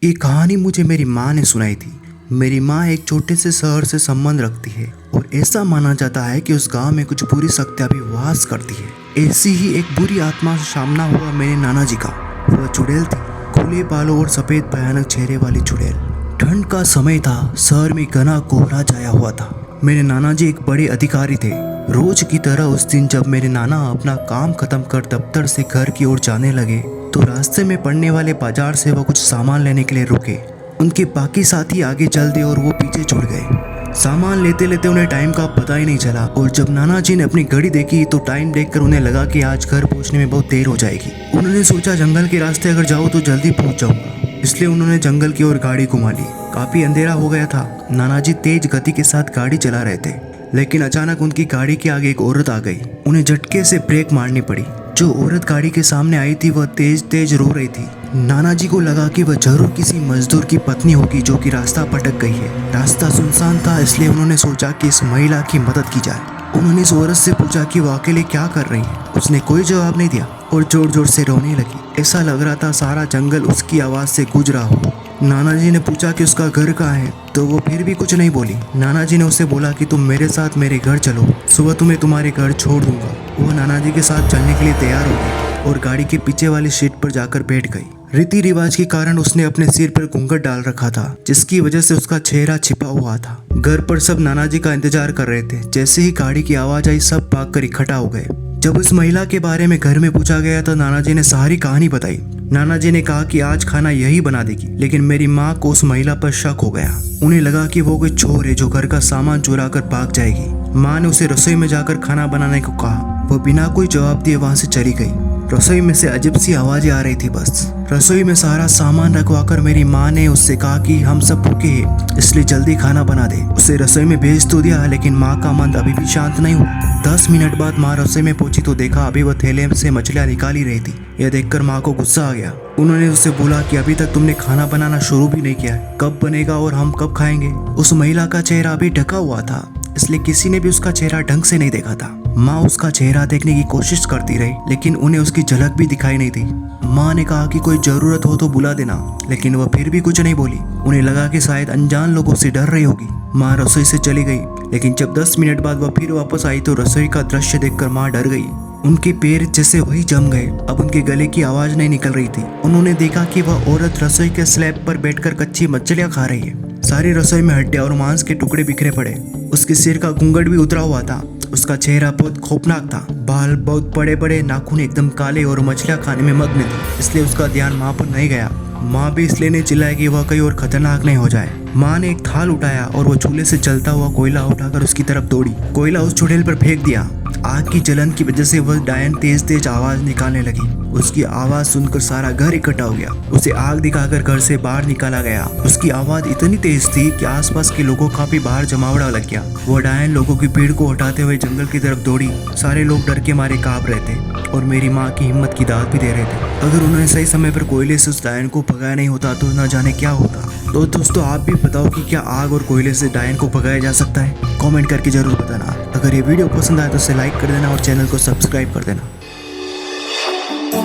ये कहानी मुझे मेरी माँ ने सुनाई थी। मेरी माँ एक छोटे से शहर से संबंध रखती है और ऐसा माना जाता है कि उस गांव में कुछ बुरी शक्तियां भी वास करती है। ऐसी ही एक बुरी आत्मा से सामना हुआ मेरे नाना जी का। वह चुड़ैल थी, खुले बालों और सफेद भयानक चेहरे वाली चुड़ैल। ठंड का समय था, शहर में घना कोहरा छाया हुआ था। मेरे नाना जी एक बड़े अधिकारी थे। रोज की तरह उस दिन जब मेरे नाना अपना काम खत्म कर दफ्तर से घर की ओर जाने लगे तो रास्ते में पड़ने वाले बाजार से वो कुछ सामान लेने के लिए रुके। उनके बाकी साथी आगे चल दिए और वो पीछे छुड़ गए। सामान लेते लेते उन्हें टाइम का पता ही नहीं चला और जब नाना जी ने अपनी घड़ी देखी तो टाइम देखकर उन्हें लगा कि आज घर पहुंचने में बहुत देर हो जाएगी। उन्होंने सोचा जंगल के रास्ते अगर जाऊँ तो जल्दी पहुंच जाऊंगा, इसलिए उन्होंने जंगल की ओर गाड़ी घुमा ली। काफी अंधेरा हो गया था। नाना जी तेज गति के साथ गाड़ी चला रहे थे, लेकिन अचानक उनकी गाड़ी के आगे एक औरत आ गई। उन्हें झटके से ब्रेक मारनी पड़ी। जो औरत गाड़ी के सामने आई थी वह तेज तेज रो रही थी। नाना जी को लगा कि वह जरूर किसी मजदूर की पत्नी होगी जो कि रास्ता भटक गई है। रास्ता सुनसान था, इसलिए उन्होंने सोचा कि इस महिला की मदद की जाए। उन्होंने इस औरत से पूछा कि वो अकेले क्या कर रही है। उसने कोई जवाब नहीं दिया और जोर जोर से रोने लगी। ऐसा लग रहा था सारा जंगल उसकी आवाज से गूंज रहा हो। नाना जी ने पूछा कि उसका घर कहाँ है, तो वो फिर भी कुछ नहीं बोली। नाना जी ने उसे बोला कि तुम मेरे साथ मेरे घर चलो, सुबह तुम्हें तुम्हारे घर छोड़ दूंगा। वो नाना जी के साथ चलने के लिए तैयार हो गई और गाड़ी के पीछे वाली सीट पर जाकर बैठ गई। रीति रिवाज के कारण उसने अपने सिर पर घूंघट डाल रखा था, जिसकी वजह से उसका चेहरा छिपा हुआ था। घर पर सब नाना जी का इंतजार कर रहे थे। जैसे ही गाड़ी की आवाज आई सब भागकर इकट्ठा हो गए। जब उस महिला के बारे में घर में पूछा गया तो नाना जी ने सारी कहानी बताई। नाना जी ने कहा कि आज खाना यही बना देगी, लेकिन मेरी माँ को उस महिला पर शक हो गया। उन्हें लगा कि वो कोई चोर है जो घर का सामान चुरा कर भाग जाएगी। माँ ने उसे रसोई में जाकर खाना बनाने को कहा। वो बिना कोई जवाब दिए वहां से चली गई। रसोई में से अजीब सी आवाजें आ रही थी। बस रसोई में सारा सामान रखवाकर मेरी माँ ने उससे कहा कि हम सब भूखे हैं, इसलिए जल्दी खाना बना दे। उसे रसोई में भेज तो दिया, लेकिन माँ का मन अभी भी शांत नहीं हुआ। 10 मिनट बाद माँ रसोई में पहुंची तो देखा अभी वह थैले से मछलियाँ निकाल ही रही थी। यह देखकर माँ को गुस्सा आ गया। उन्होंने उससे बोला कि अभी तक तुमने खाना बनाना शुरू भी नहीं किया, कब बनेगा और हम कब खाएंगे। उस महिला का चेहरा अभी ढका हुआ था, इसलिए किसी ने भी उसका चेहरा ढंग से नहीं देखा था। माँ उसका चेहरा देखने की कोशिश करती रही, लेकिन उन्हें उसकी झलक भी दिखाई नहीं दी। माँ ने कहा कि कोई जरूरत हो तो बुला देना, लेकिन वह फिर भी कुछ नहीं बोली। उन्हें लगा कि शायद अनजान लोगों से डर रही होगी। माँ रसोई से चली गई, लेकिन जब 10 मिनट बाद वह फिर वापस आई तो रसोई का दृश्य देखकर माँ डर गई। उनके पैर जैसे वही जम गए। अब उनके गले की आवाज नहीं निकल रही थी। उन्होंने देखा कि वह औरत रसोई के स्लैब पर बैठकर कच्ची मछलियां खा रही है। सारी रसोई में हड्डियां और मांस के टुकड़े बिखरे पड़े। उसके सिर का घूंघट भी उतरा हुआ था। उसका चेहरा बहुत खौफनाक था। बाल बहुत बड़े बड़े, नाखून एकदम काले और मछलियां खाने में मग्न थी, इसलिए उसका ध्यान माँ पर नहीं गया। माँ भी इसलिए नहीं चिल्लाई कि वह कहीं और खतरनाक नहीं हो जाए। माँ ने एक थाल उठाया और वो चूल्हे से जलता हुआ कोयला उठाकर उसकी तरफ दौड़ी। कोयला उस चुड़ैल पर फेंक दिया। आग की जलन की वजह से वह डायन तेज तेज आवाज निकालने लगी। उसकी आवाज सुनकर सारा घर इकट्ठा हो गया। उसे आग दिखाकर घर से बाहर निकाला गया। उसकी आवाज इतनी तेज थी कि आसपास के लोगों का भी बाहर जमावड़ा लग गया। वो डायन लोगों की भीड़ को हटाते हुए जंगल की तरफ दौड़ी। सारे लोग डर के मारे कांप रहे थे और मेरी माँ की हिम्मत की दाद भी दे रहे थे। अगर उन्होंने सही समय पर कोयले से उस डायन को भगाया नहीं होता तो न जाने क्या होता। तो दोस्तों, आप भी बताओ कि क्या आग और कोयले से डायन को भगाया जा सकता है? कमेंट करके जरूर बताना। अगर ये वीडियो पसंद आए तो उसे लाइक कर देना और चैनल को सब्सक्राइब कर देना।